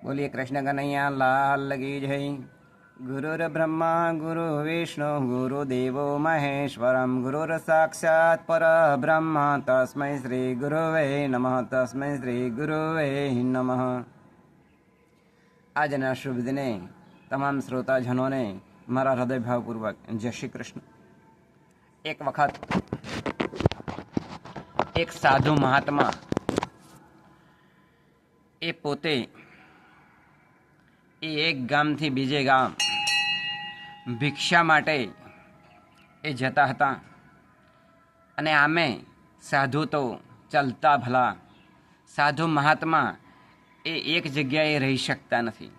बोलिए कृष्ण कन्हैया लाल की जय। गुरुर् ब्रह्मा गुरु विष्णु गुरुदेवो महेश्वरम गुरुर् साक्षात् परब्रह्म तस्मै श्री गुरुवे नमः तस्मै श्री गुरुवे नमः। આજના શુભ દિને તમામ શ્રોતાજનોને મારા હૃદયભાવપૂર્વક જય શ્રી કૃષ્ણ। એક વખત એક સાધુ મહાત્મા એ પોતે એક ગામથી બીજે ગામ ભિક્ષા માટે એ જતા હતા અને આમે સાધુ તો ચાલતા ભલા, સાધુ મહાત્મા એ એક જગ્યાએ રહી શકતા નથી।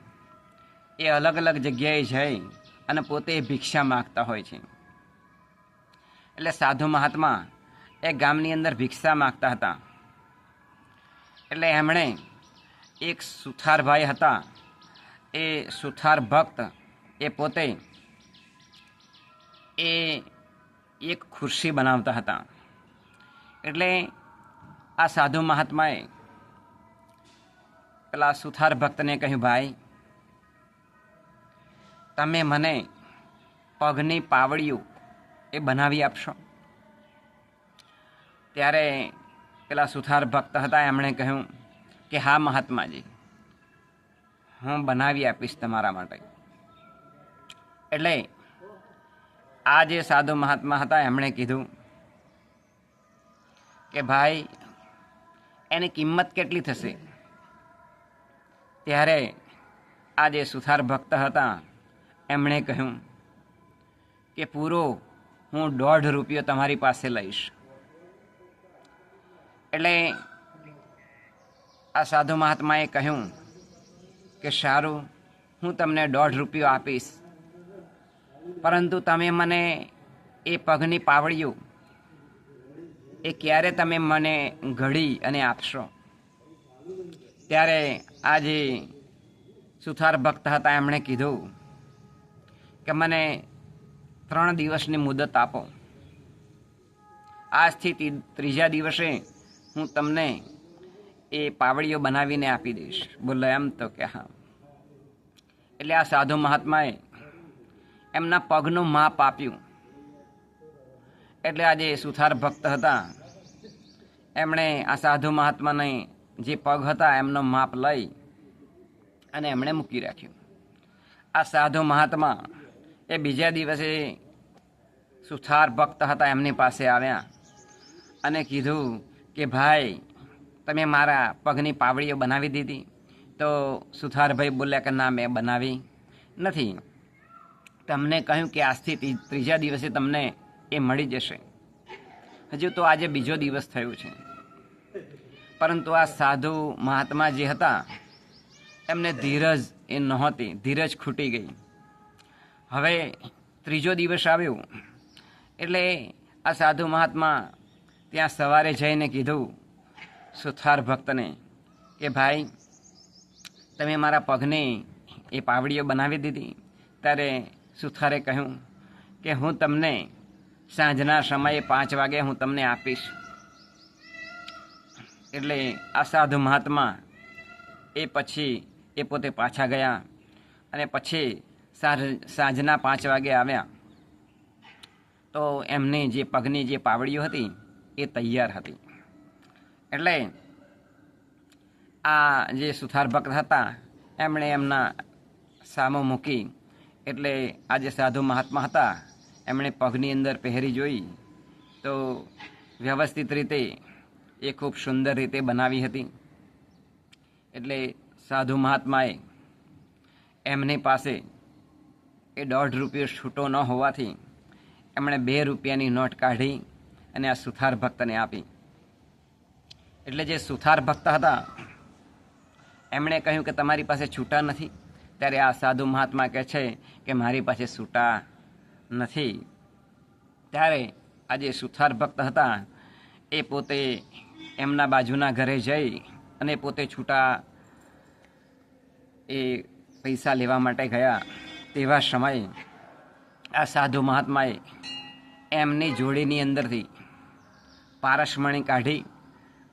એ અલગ અલગ જગ્યાએ જઈ અને પોતે ભિક્ષા માગતા હોય છે। એટલે સાધુ મહાત્મા એ ગામની અંદર ભિક્ષા માગતા હતા। એટલે એમણે એક સુથારભાઈ હતા, એ સુથાર ભક્ત એ પોતે એ એક ખુરશી બનાવતા હતા। એટલે આ સાધુ મહાત્માએ પેલા સુથાર ભક્તને કહ્યું, ભાઈ તમે મને પગની પાવડીઓ એ બનાવી આપશો? ત્યારે પેલા સુથાર ભક્ત હતા એમણે કહ્યું કે હા મહાત્માજી, હું બનાવી આપીશ તમારા માટે। એટલે આ જે સાધુ મહાત્મા હતા એમણે કીધું કે ભાઈ એની કિંમત કેટલી થશે? ત્યારે આ જે સુથાર ભક્ત હતા એમણે કહ્યું કે પૂરો હું 1.5 રૂપિયો તમારી પાસે લઈશ। એટલે આ સાધુ મહાત્માએ કહ્યું કે સારું, હું તમને 1.5 રૂપિયો આપીશ, પરંતુ તમે મને એ પગની પાવડીઓ એ ક્યારે તમે મને ઘડી અને આપશો? ત્યારે આ જે સુથાર ભક્ત હતા એમણે કીધું કે મને 3 દિવસની મુદત આપો, આજથી ત્રીજા દિવસે હું તમને એ પાવડીઓ બનાવીને આપી દઈશ। બોલો એમ તો કે હા। એટલે આ સાધુ મહાત્માએ એમના પગનું માપ આપ્યું। એટલે આ જે સુથાર ભક્ત હતા એમણે આ સાધુ મહાત્માને જે પગ હતા એમનો માપ લઈ અને એમણે મૂકી રાખ્યું। આ સાધુ મહાત્મા એ બીજા દિવસે સુથાર ભક્ત હતા એમની પાસે આવ્યા અને કીધું કે ભાઈ તમે મારા પગની પાવડીઓ બનાવી દીધી? તો સુથારભાઈ બોલ્યા કે ના, મેં બનાવી નથી, તમને કહ્યું કે આજથી ત્રીજા દિવસે તમને એ મળી જશે। હજુ તો આજે બીજો દિવસ થયો છે, પરંતુ આ સાધુ મહાત્મા જે હતા એમને ધીરજ એ નહોતી, ધીરજ ખૂટી ગઈ। હવે ત્રીજો દિવસ આવ્યો એટલે આ સાધુ મહાત્મા ત્યાં સવારે જઈને કીધું સુથાર ભક્તને કે ભાઈ તમે મારા પગની એ પાવડીઓ બનાવી દીધી? ત્યારે સુથારે કહ્યું કે હું તમને સાંજના સમયે 5 વાગે હું તમને આપીશ। એટલે આ સાધુ મહાત્મા એ પછી એ પોતે પાછા ગયા અને પછી સાંજના 5 વાગે આવ્યા તો એમની જે પગની જે પાવડીઓ હતી એ તૈયાર હતી। એટલે આ જે સુથાર ભક્ત હતા એમણે એમના સામો મૂકી, એટલે આ જે સાધુ મહાત્મા હતા એમણે પગની અંદર પહેરી જોઈ તો વ્યવસ્થિત રીતે એ ખૂબ સુંદર રીતે બનાવી હતી। એટલે સાધુ મહાત્માએ એમની પાસે એ 1.5 રૂપિયો છૂટો ન હોવાથી એમણે 2 રૂપિયાની નોટ કાઢી અને આ સુથાર ભક્તને આપી। એટલે જે સુથાર ભક્ત હતા એમણે કહ્યું કે તમારી પાસે છૂટા નથી? ત્યારે આ સાધુ મહાત્મા કહે છે કે મારી પાસે છૂટા નથી। ત્યારે આ જે સુથાર ભક્ત હતા એ પોતે એમના બાજુના ઘરે જઈ અને પોતે છૂટા એ પૈસા લેવા માટે ગયા। તેવા સમયે આ સાધુ મહાત્માએ એમની જોડીની અંદરથી પારસમણી કાઢી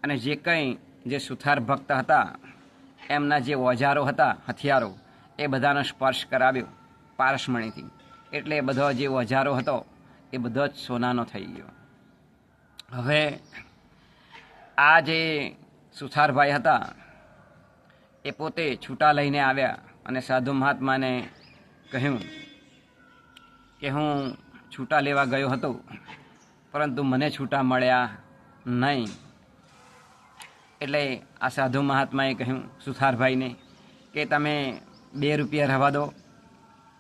અને જે કંઈ જે સુથાર ભક્ત હતા એમના જે ઓજારો હતા, હથિયારો, એ બધાનો સ્પર્શ કરાવ્યો પારસમણીથી. એટલે એ બધો જે ઓજારો હતો એ બધો જ સોનાનો થઈ ગયો. હવે આ જે સુથારભાઈ હતા એ પોતે છૂટા લઈને આવ્યા અને સાધુ મહાત્માને કહ્યું કે હું છૂટા લેવા ગયો હતો, પરંતુ મને છૂટા મળ્યા નહીં. એટલે આ સાધુ મહાત્માએ કહ્યું સુથારભાઈને કે તમે 2 રૂપિયા રહેવા દો,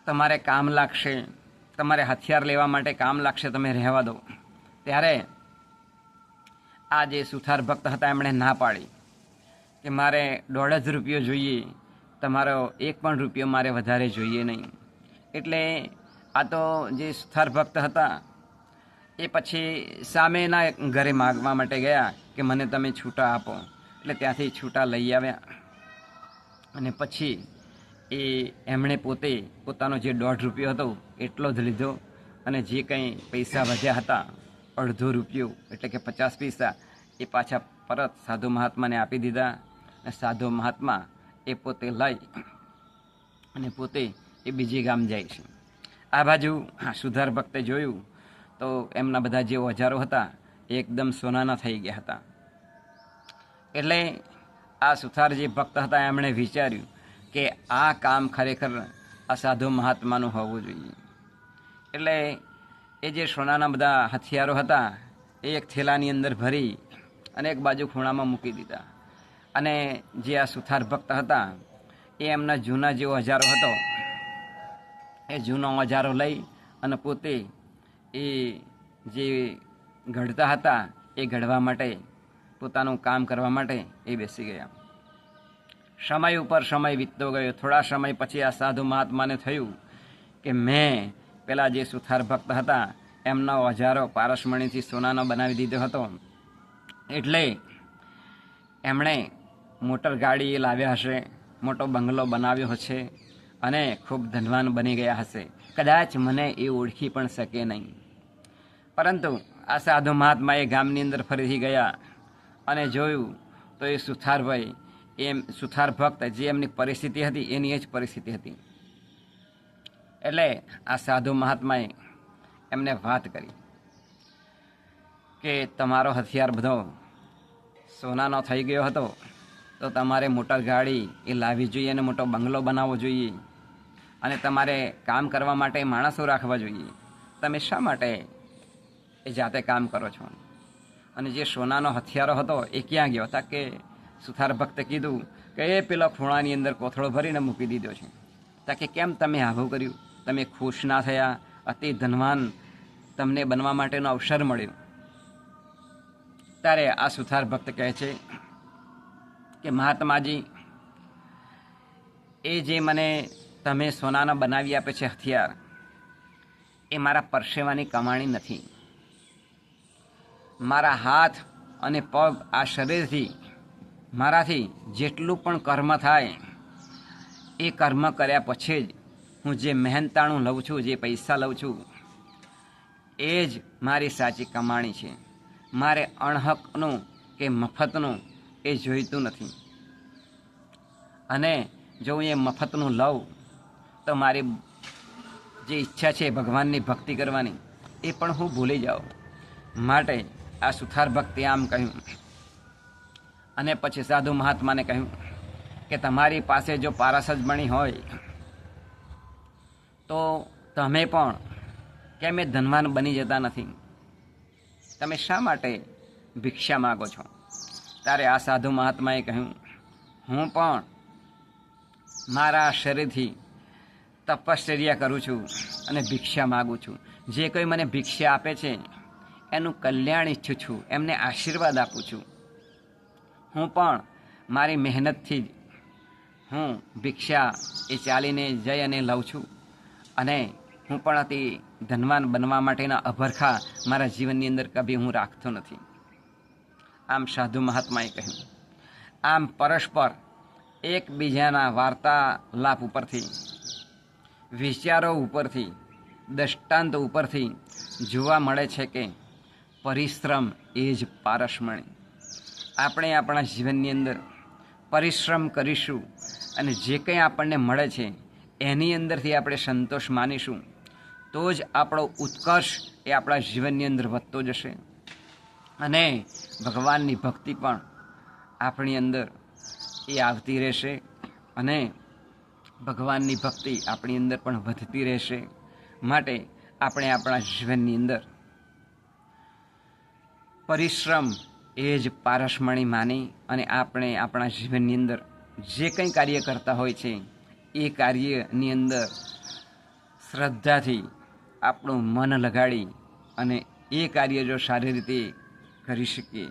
તમારે કામ લાગશે, તમારે હથિયાર લેવા માટે કામ લાગશે, તમે રહેવા દો. ત્યારે આ જે સુથાર ભક્ત હતા એમણે ના પાડી કે મારે 1.5 રૂપિયો જોઈએ, તમારો 1 પણ રૂપિયો મારે વધારે જોઈએ નહીં. એટલે આ તો જે સુથાર ભક્ત હતા એ પછી સામેના ઘરે માગવા માટે ગયા કે મને તમે છૂટા આપો. એટલે ત્યાંથી છૂટા લઈ આવ્યા અને પછી એમણે પોતે પોતાનો જે 1.5 રૂપિયો હતો એટલો જ લીધો અને જે કંઈ પૈસા વધ્યા હતા, 1/2 રૂપિયો એટલે કે 50 પૈસા, એ પાછા પરત સાધુ મહાત્માને આપી દીધા. અને સાધુ મહાત્મા એ પોતે લઈ અને પોતે એ બીજી ગામ જાય છે. આ બાજુ સુથાર ભક્તે જોયું તો એમના બધા જે ઓજારો હતા એ એકદમ સોનાના થઈ ગયા હતા. એટલે આ સુથાર જે ભક્ત હતા એમણે વિચાર્યું કે આ કામ ખરેખર આ સાધુ મહાત્માનું હોવું જોઈએ. એટલે એ જે સોનાના બધા હથિયારો હતા એ એક થેલાની અંદર ભરી અને એક બાજુ ખૂણામાં મૂકી દીધા. અને જે આ સુથાર ભક્ત હતા એ એમના જૂના જે ઓજારો હતો એ જૂનો ઓજારો લઈ અને પોતે એ જે ઘડતા હતા એ ઘડવા માટે, પોતાનું કામ કરવા માટે એ બેસી ગયા. સમય ઉપર સમય વીતતો ગયો. થોડા સમય પછી આ સાધુ મહાત્માને થયું કે મેં પેલા જે સુથાર ભક્ત હતા એમના ઓજારો પારસમણીથી સોનાનો બનાવી દીધો હતો, એટલે એમણે મોટર ગાડી લાવ્યા હશે, મોટો બંગલો બનાવ્યો હશે અને ખૂબ ધનવાન બની ગયા હશે. કદાચ મને એ ઓળખી પણ શકે નહીં. પરંતુ આ સાધુ મહાત્મા એ ગામની અંદર ફરીથી ગયા અને જોયું તો એ સુથારભાઈ, એમ સુથાર ભક્ત જે એમની પરિસ્થિતિ હતી એની જ પરિસ્થિતિ હતી. એટલે આ સાધુ મહાત્માએ એમને વાત કરી કે તમારો હથિયાર બધો સોનાનો થઈ ગયો હતો તો તમારે મોટર ગાડી એ લાવવી જોઈએ અને મોટો બંગલો બનાવવો જોઈએ અને તમારે કામ કરવા માટે માણસો રાખવા જોઈએ. તમે શા માટે એ જાતે કામ કરો છો? અને જે સોનાનો હથિયારો હતો એ ક્યાં ગયો હતા? કે સુથાર ભક્તે કીધું કે એ પેલા ખૂણાની અંદર કોથળો ભરીને મૂકી દીધો છે. તા કે કેમ તમે આવું કર્યું? તમે ખુશ ના થયા? અતિ ધનવાન તમને બનવા માટેનો અવસર મળ્યો. ત્યારે આ સુથાર ભક્ત કહે છે કે મહાત્માજી, એ જે મને તમે સોનાના બનાવી આપે છે હથિયાર, એ મારા પરસેવાની કમાણી નથી. મારા હાથ અને પગ, આ શરીરથી મારાથી જેટલું પણ કર્મ થાય એ કર્મ કર્યા પછી જ હું જે મહેનતાણું લઉં છું, જે પૈસા લઉં છું, એ જ મારી સાચી કમાણી છે. મારે અણહકનું કે મફતનું એ જોઈતું નથી. અને જો હું એ મફતનું લઉં તો મારી જે ઈચ્છા છે ભગવાનની ભક્તિ કરવાની એ પણ હું ભૂલી જાઉં. માટે આ સુથાર ભક્તે આમ કહ્યું. અને પછી સાધુ મહાત્માને કહ્યું કે તમારી પાસે જો પારસજમણી હોય તો તમે પણ કેમ એ ધનવાન બની જતા નથી? તમે શા માટે ભિક્ષા માગો છો? ત્યારે આ સાધુ મહાત્માએ કહ્યું, હું પણ મારા શરીરથી તપશ્ચર્યા કરું છું અને ભિક્ષા માગું છું. જે કોઈ મને ભિક્ષા આપે છે એનું કલ્યાણ ઈચ્છું છું, એમને આશીર્વાદ આપું છું. હું પણ મારી મહેનતથી જ હું ભિક્ષા એ ચાલીને જઈ અને લઉં છું અને હું પણ અતિ ધનવાન બનવા માટેના અભરખા મારા જીવનની અંદર કભી હું રાખતો નથી. આમ સાધુ મહાત્માએ કહ્યું. આમ પરસ્પર એકબીજાના વાર્તાલાપ ઉપરથી, વિચારો ઉપરથી, દૃષ્ટાંત ઉપરથી જોવા મળે છે કે પરિશ્રમ એ જ પારસમણી. આપણે આપણા જીવનની અંદર પરિશ્રમ કરીશું અને જે કંઈ આપણને મળે છે એની અંદરથી આપણે સંતોષ માનીશું તો જ આપણો ઉત્કર્ષ એ આપણા જીવનની અંદર વધતો જશે અને ભગવાનની ભક્તિ પણ આપણી અંદર એ આવતી રહેશે અને ભગવાનની ભક્તિ આપણી અંદર પણ વધતી રહેશે. માટે આપણે આપણા જીવનની અંદર પરિશ્રમ એ જ પારસમણી માની અને આપણે આપણા જીવનની અંદર જે કંઈ કાર્ય કરતા હોય છે એ કાર્યની અંદર શ્રદ્ધાથી આપણું મન લગાડી અને એ કાર્ય જો સારી રીતે કરી શકીએ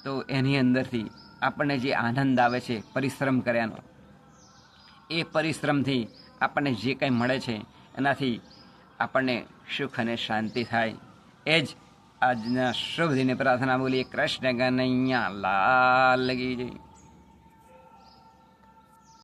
તો એની અંદરથી આપણને જે આનંદ આવે છે પરિશ્રમ કર્યાનો, એ પરિશ્રમથી આપણને જે કંઈ મળે છે એનાથી આપણને સુખ અને શાંતિ થાય. એ જ આજના શુભ દિને પ્રાર્થના બોલીએ. કૃષ્ણ કનૈયા લાલ કી જય.